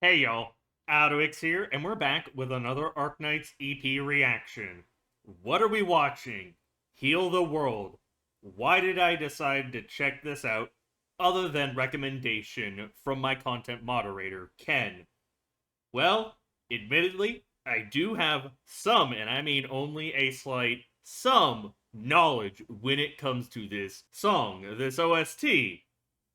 Hey y'all, AlduicS here, and we're back with another Arknights EP reaction. What are we watching? Heal the World. Why did I decide to check this out, other than recommendation from my content moderator, Ken? Well, admittedly, I do have some, and I mean only a slight, some knowledge when it comes to this song, this OST.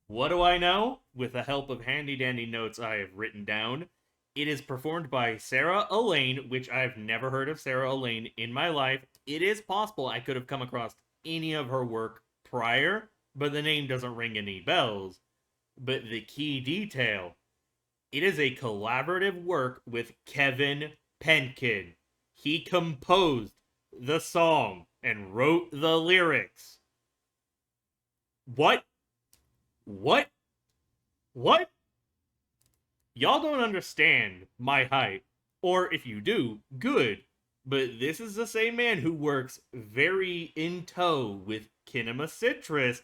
What do I know? With the help of handy dandy notes I have written down, it is performed by Sarah Alainn, which I've never heard of Sarah Alainn in my life. It is possible I could have come across any of her work prior, but the name doesn't ring any bells. But the key detail, it is a collaborative work with Kevin Penkin. He composed the song and wrote the lyrics. What? What? What? Y'all don't understand my hype. Or if you do, good. But this is the same man who works very in tow with Kinema Citrus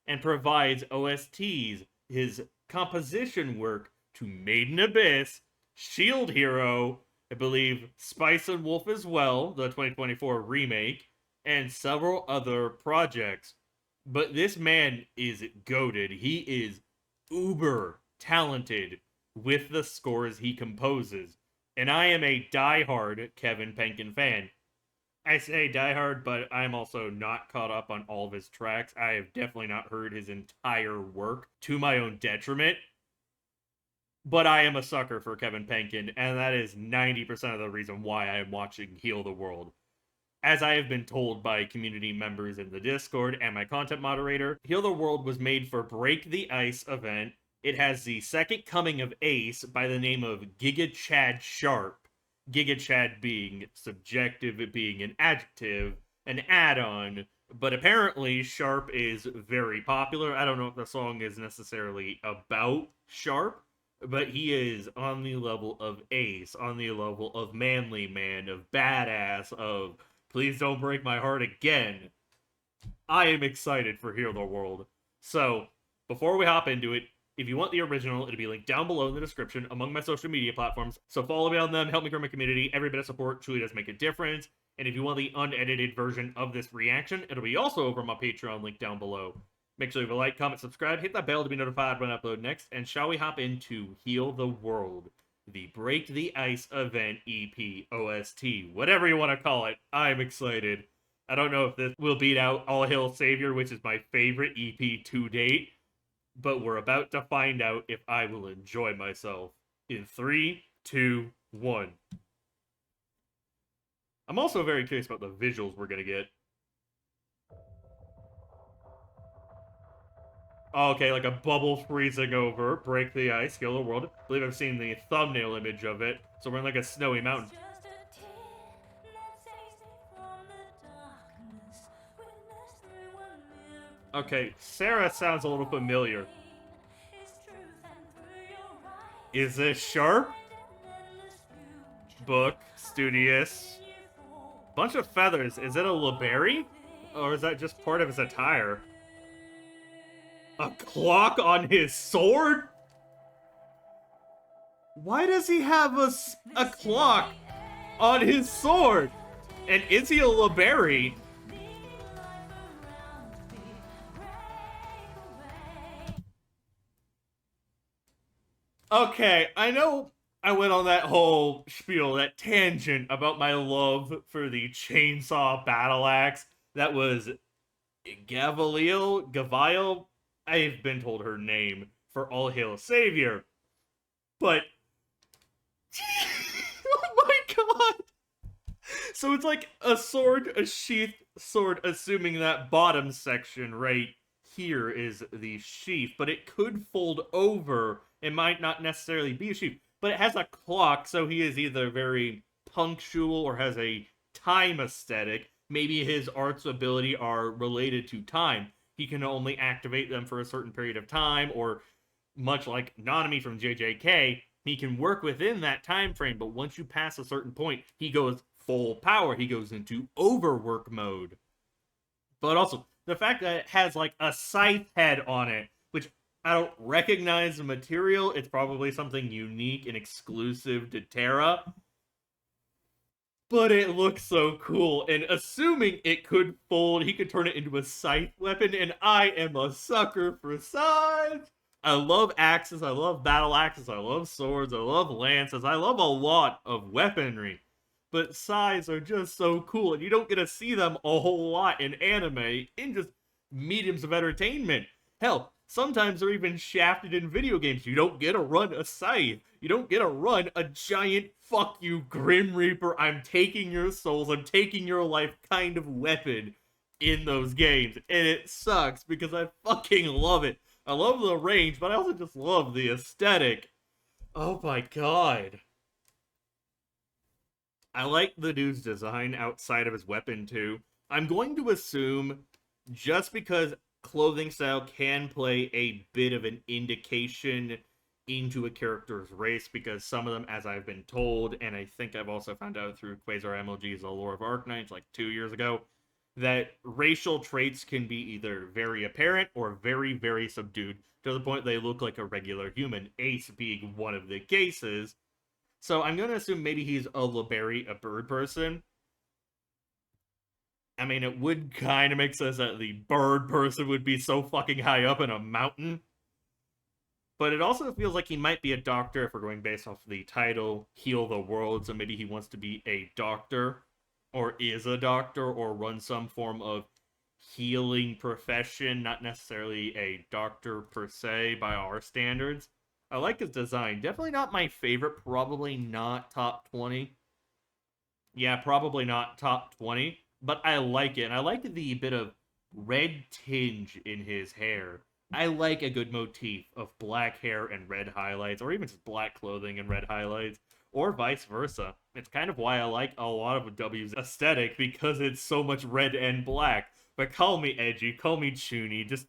and provides OSTs, his composition work to Maiden Abyss, Shield Hero, I believe Spice and Wolf as well, the 2024 remake, and several other projects. But this man is goated. He is uber talented with the scores he composes. And I am a diehard Kevin Penkin fan. I say diehard, but I'm also not caught up on all of his tracks. I have definitely not heard his entire work to my own detriment. But I am a sucker for Kevin Penkin, and that is 90% of the reason why I am watching Heal the World. As I have been told by community members in the Discord and my content moderator, Heal the World was made for Break the Ice event. It has the second coming of Ace by the name of Giga Chad Sharp. Giga Chad being subjective, being an adjective, an add-on, but apparently Sharp is very popular. I don't know if the song is necessarily about Sharp, but he is on the level of Ace, on the level of Manly Man, of Badass, of Please Don't Break My Heart Again. I am excited for Heal the World. So, before we hop into it, if you want the original, it'll be linked down below in the description among my social media platforms. So follow me on them, help me grow my community. Every bit of support truly does make a difference. And if you want the unedited version of this reaction, it'll be also over on my Patreon link down below. Make sure you leave a like, comment, subscribe, hit that bell to be notified when I upload next. And shall we hop into Heal the World, the Break the Ice event EP, OST, whatever you want to call it. I'm excited. I don't know if this will beat out All Hail Savior, which is my favorite EP to date, but we're about to find out if I will enjoy myself. In 3, 2, 1. I'm also very curious about the visuals we're gonna get. Okay, like a bubble freezing over, Break the Ice, Heal the World. I believe I've seen the thumbnail image of it. So we're in like a snowy mountain. Okay, Sarah sounds a little familiar. Is this Sharp? Book, studious. Bunch of feathers. Is it a LeBerry? Or is that just part of his attire? A clock on his sword? Why does he have a clock on his sword? And is he a LeBerry? Okay, I know I went on that whole spiel, that tangent about my love for the chainsaw battle axe. That was Gavial. I've been told her name for All Hail Savior. But oh my god. So it's like a sword, a sheath sword, assuming that bottom section right here is the sheath, but it could fold over. It might not necessarily be a sheath, but it has a clock, so he is either very punctual or has a time aesthetic. Maybe his arts ability are related to time. He can only activate them for a certain period of time, or much like Nanami from JJK, he can work within that time frame, but once you pass a certain point, he goes full power. He goes into overwork mode. But also, the fact that it has like a scythe head on it, which I don't recognize the material. It's probably something unique and exclusive to Terra. But it looks so cool. And assuming it could fold, he could turn it into a scythe weapon. And I am a sucker for scythes. I love axes. I love battle axes. I love swords. I love lances. I love a lot of weaponry. But scythes are just so cool. And you don't get to see them a whole lot in anime, in just mediums of entertainment. Hell, sometimes they're even shafted in video games. You don't get to run a scythe. You don't get to run a giant fuck you Grim Reaper, I'm taking your souls, I'm taking your life kind of weapon in those games. And it sucks because I fucking love it. I love the range, but I also just love the aesthetic. Oh my god. I like the dude's design outside of his weapon too. I'm going to assume just because clothing style can play a bit of an indication into a character's race, because some of them, as I've been told, and I think I've also found out through Quasar MLG's The Lore of Arknights like 2 years ago, that racial traits can be either very apparent or very, very subdued, to the point they look like a regular human, Ace being one of the cases. So I'm going to assume maybe he's a Liberi, a bird person. I mean, it would kind of make sense that the bird person would be so fucking high up in a mountain. But it also feels like he might be a doctor if we're going based off the title, Heal the World, so maybe he wants to be a doctor, or is a doctor, or runs some form of healing profession, not necessarily a doctor per se by our standards. I like his design. Definitely not my favorite, probably not top 20. Yeah, probably not top 20, but I like it. And I like the bit of red tinge in his hair. I like a good motif of black hair and red highlights, or even just black clothing and red highlights, or vice versa. It's kind of why I like a lot of W's aesthetic, because it's so much red and black. But call me edgy, call me chuny, just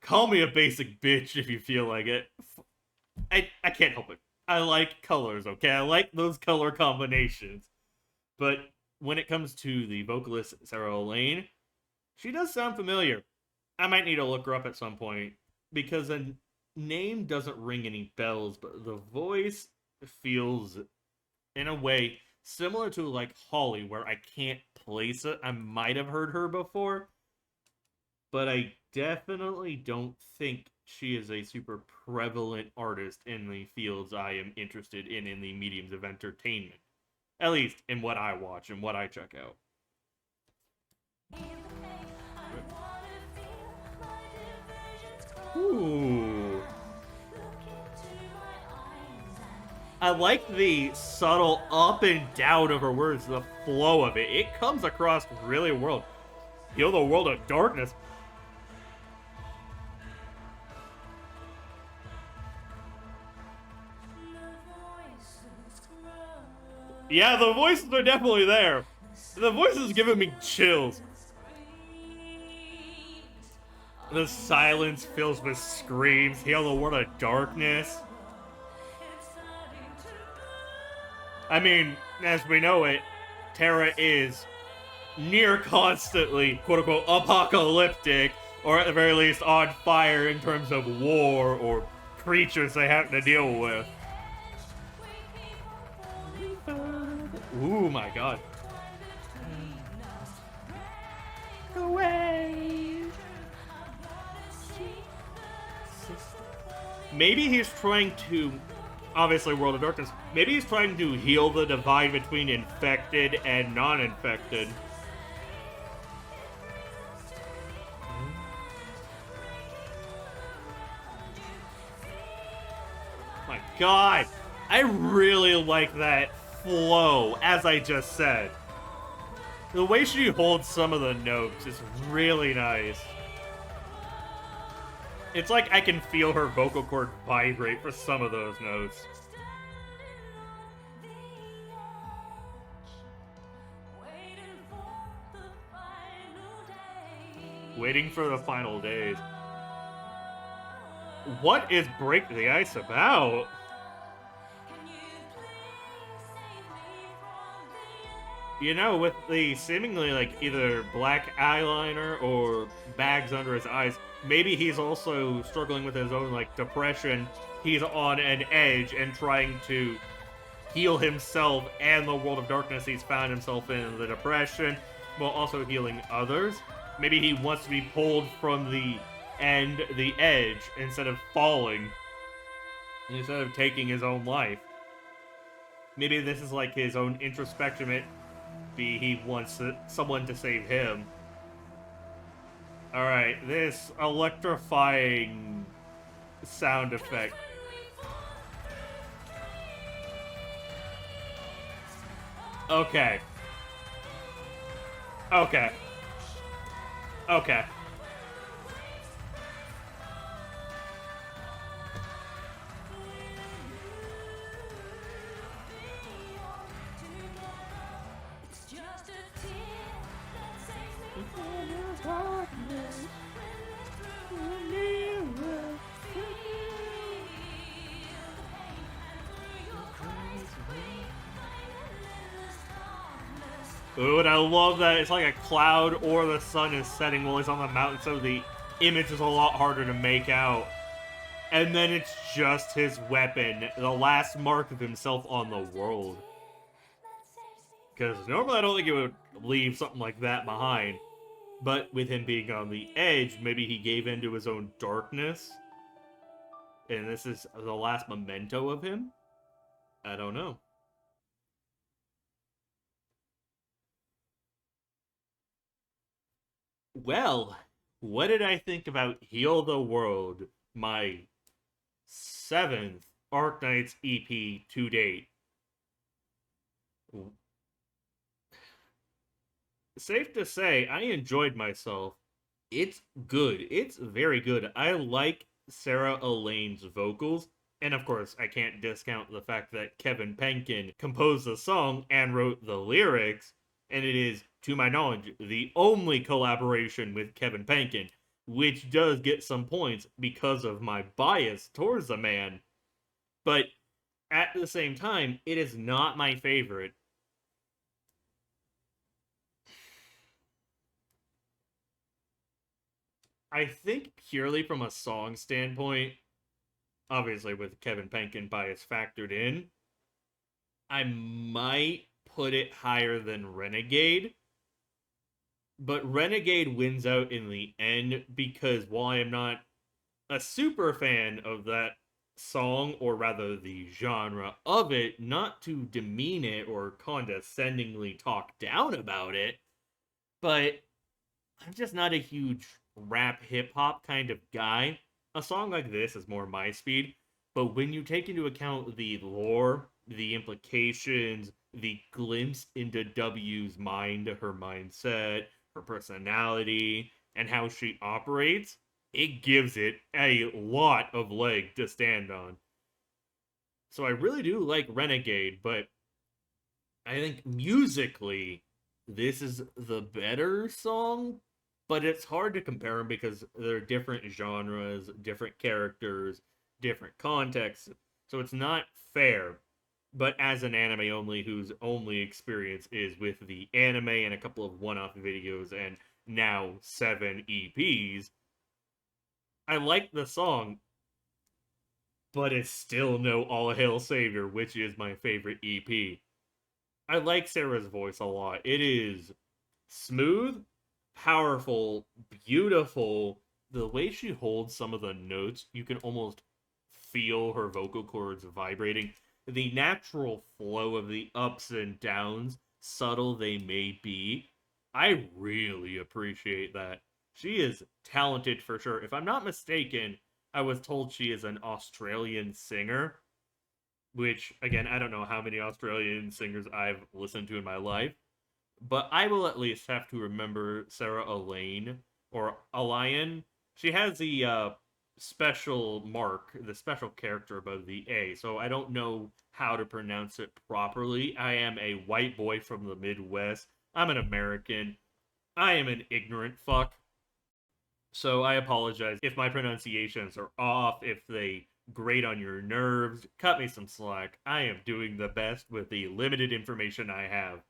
call me a basic bitch if you feel like it. I can't help it. I like colors, okay? I like those color combinations. But when it comes to the vocalist Sarah Alainn, she does sound familiar. I might need to look her up at some point, because a name doesn't ring any bells, but the voice feels, in a way, similar to like Holly, where I can't place it. I might have heard her before, but I definitely don't think she is a super prevalent artist in the fields I am interested in the mediums of entertainment. At least in what I watch and what I check out. Ooh. I like the subtle up and down of her words, the flow of it. It comes across really well. Heal the world of darkness. Yeah, the voices are definitely there. The voices giving me chills. The silence fills with screams. Heal the world of darkness. I mean, as we know it, Terra is near constantly, quote-unquote, apocalyptic, or at the very least on fire in terms of war or creatures they have to deal with. Ooh, my god. Away. Maybe he's trying to, obviously World of Darkness, maybe he's trying to heal the divide between infected and non-infected. My god, I really like that flow, as I just said. The way she holds some of the notes is really nice. It's like I can feel her vocal cord vibrate for some of those notes. Waiting for the final days. What is Break the Ice about? You know, with the seemingly like either black eyeliner or bags under his eyes, maybe he's also struggling with his own like depression. He's on an edge and trying to heal himself and the world of darkness he's found himself in, the depression, while also healing others. Maybe he wants to be pulled from the edge, instead of falling, instead of taking his own life. Maybe this is like his own introspection. Maybe he wants someone to save him. Alright, this electrifying sound effect. Okay. Okay. Okay. Ooh, and I love that it's like a cloud or the sun is setting while he's on the mountain, so the image is a lot harder to make out. And then it's just his weapon, the last mark of himself on the world. Because normally I don't think he would leave something like that behind. But with him being on the edge, maybe he gave in to his own darkness. And this is the last memento of him? I don't know. Well, what did I think about Heal the World, my 7th Arknights EP to date? Safe to say, I enjoyed myself. It's good. It's very good. I like Sarah Alainn's vocals. And of course, I can't discount the fact that Kevin Penkin composed the song and wrote the lyrics. And it is, to my knowledge, the only collaboration with Kevin Penkin, which does get some points because of my bias towards the man. But at the same time, it is not my favorite. I think purely from a song standpoint, obviously with Kevin Penkin bias factored in, I might put it higher than Renegade. But Renegade wins out in the end because while I am not a super fan of that song, or rather the genre of it, not to demean it or condescendingly talk down about it, but I'm just not a huge rap hip hop kind of guy. A song like this is more my speed, but when you take into account the lore, the implications, the glimpse into W's mind, her mindset, her personality, and how she operates, it gives it a lot of leg to stand on. So I really do like Renegade, but I think musically, this is the better song, but it's hard to compare them because they're different genres, different characters, different contexts. So it's not fair. But as an anime only whose only experience is with the anime and a couple of one off videos and now 7 EPs, I like the song, but it's still no All Hail Savior, which is my favorite EP. I like Sarah's voice a lot. It is smooth, powerful, beautiful. The way she holds some of the notes, you can almost feel her vocal cords vibrating. The natural flow of the ups and downs, subtle they may be, I really appreciate that. She is talented for sure. If I'm not mistaken, I was told she is an Australian singer, which, again, I don't know how many Australian singers I've listened to in my life, but I will at least have to remember Sarah Alainn, or Alainn. She has the special mark, the special character above the A, so I don't know how to pronounce it properly. I am a white boy from the Midwest. I'm an American. I am an ignorant fuck. So I apologize if my pronunciations are off, if they grate on your nerves. Cut me some slack. I am doing the best with the limited information I have.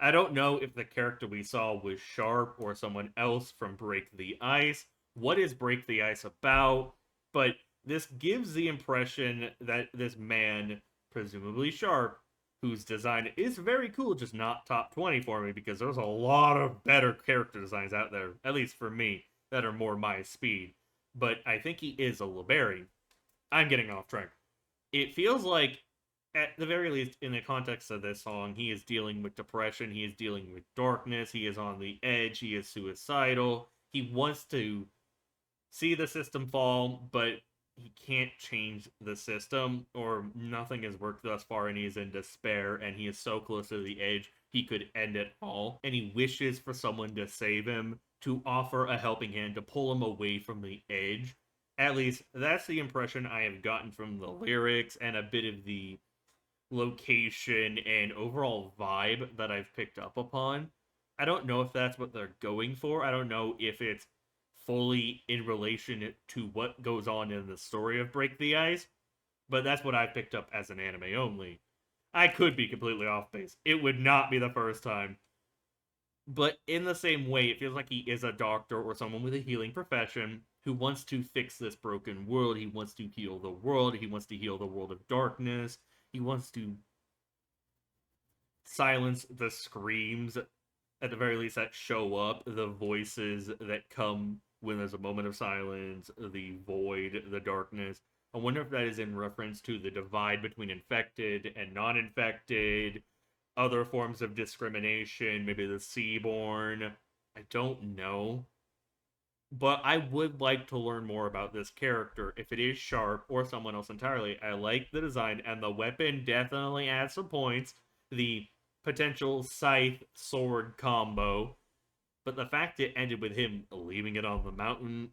I don't know if the character we saw was Sharp or someone else from Break the Ice. What is Break the Ice about? But this gives the impression that this man, presumably Sharp, whose design is very cool, just not top 20 for me because there's a lot of better character designs out there, at least for me, that are more my speed. But I think he is a Liberi. I'm getting off track. It feels like, at the very least, in the context of this song, he is dealing with depression, he is dealing with darkness, he is on the edge, he is suicidal. He wants to see the system fall, but he can't change the system, or nothing has worked thus far, and he is in despair, and he is so close to the edge, he could end it all. And he wishes for someone to save him, to offer a helping hand, to pull him away from the edge. At least, that's the impression I have gotten from the lyrics and a bit of the location and overall vibe that I've picked up upon. I don't know if that's what they're going for. I don't know if it's fully in relation to what goes on in the story of Break the Ice, but that's what I picked up as an anime only. I could be completely off base. It would not be the first time. But in the same way, it feels like he is a doctor or someone with a healing profession who wants to fix this broken world. He wants to heal the world. He wants to heal the world of darkness. He wants to silence the screams, at the very least, that show up, the voices that come when there's a moment of silence, the void, the darkness. I wonder if that is in reference to the divide between infected and non-infected, other forms of discrimination, maybe the Seaborn. I don't know. But I would like to learn more about this character. If it is Sharp or someone else entirely, I like the design, and the weapon definitely adds some points. The potential scythe sword combo. But the fact it ended with him leaving it on the mountain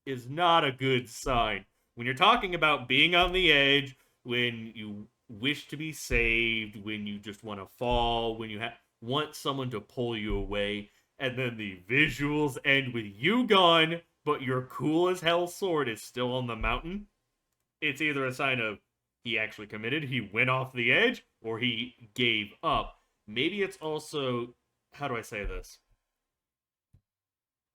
is not a good sign. When you're talking about being on the edge, when you wish to be saved, when you just want to fall, when you want someone to pull you away, and then the visuals end with you gone, but your cool as hell sword is still on the mountain, it's either a sign of he actually committed, he went off the edge, or he gave up. Maybe it's also, how do I say this?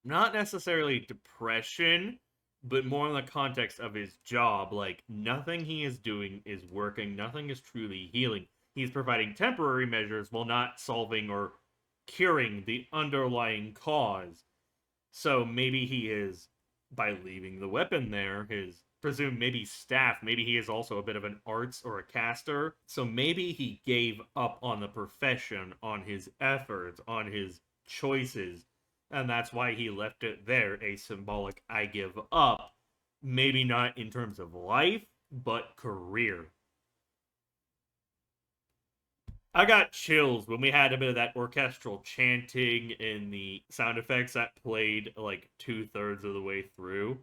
Not necessarily depression, but more in the context of his job. Like, nothing he is doing is working, nothing is truly healing. He's providing temporary measures while not solving or curing the underlying cause. So maybe he is, by leaving the weapon there, his presumed maybe staff, maybe he is also a bit of an arts or a caster. So maybe he gave up on the profession, on his efforts, on his choices, and that's why he left it there, a symbolic I give up. Maybe not in terms of life, but career. I got chills when we had a bit of that orchestral chanting and the sound effects that played like 2/3 of the way through.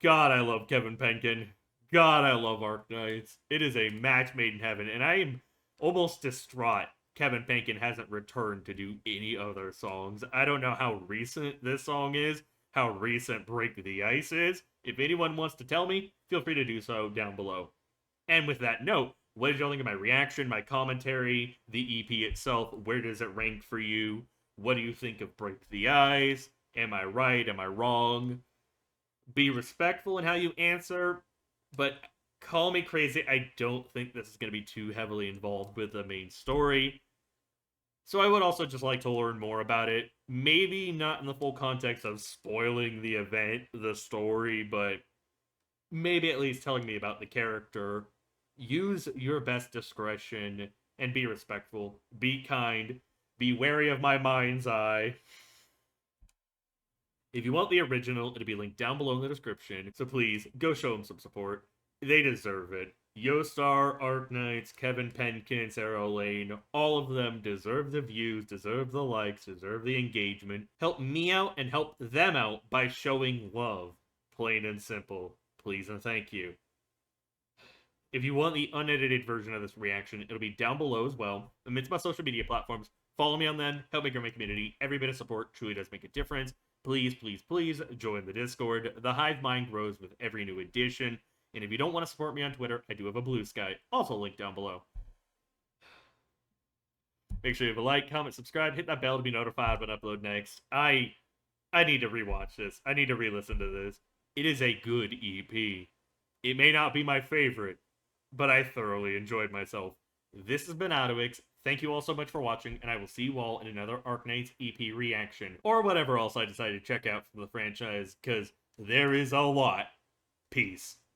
God, I love Kevin Penkin. God, I love Arknights. It is a match made in heaven, and I am almost distraught Kevin Penkin hasn't returned to do any other songs. I don't know how recent this song is, how recent Break the Ice is. If anyone wants to tell me, feel free to do so down below. And with that note, what did y'all think of my reaction, my commentary, the EP itself? Where does it rank for you? What do you think of Break the Ice? Am I right? Am I wrong? Be respectful in how you answer, but call me crazy. I don't think this is going to be too heavily involved with the main story. So I would also just like to learn more about it. Maybe not in the full context of spoiling the event, the story, but maybe at least telling me about the character. Use your best discretion and be respectful. Be kind. Be wary of my mind's eye. If you want the original, it'll be linked down below in the description. So please, go show them some support. They deserve it. Yostar, Arknights, Kevin Penkin, Sarah Alainn, all of them deserve the views, deserve the likes, deserve the engagement. Help me out and help them out by showing love. Plain and simple. Please and thank you. If you want the unedited version of this reaction, it'll be down below as well. Amidst my social media platforms, follow me on them, help me grow my community. Every bit of support truly does make a difference. Please, please, please join the Discord. The hive mind grows with every new edition. And if you don't want to support me on Twitter, I do have a Blue Sky, also linked down below. Make sure you have a like, comment, subscribe, hit that bell to be notified when I upload next. I need to rewatch this. I need to re-listen to this. It is a good EP. It may not be my favorite, but I thoroughly enjoyed myself. This has been AlduicS. Thank you all so much for watching, and I will see you all in another Arknights EP reaction, or whatever else I decide to check out from the franchise, because there is a lot. Peace.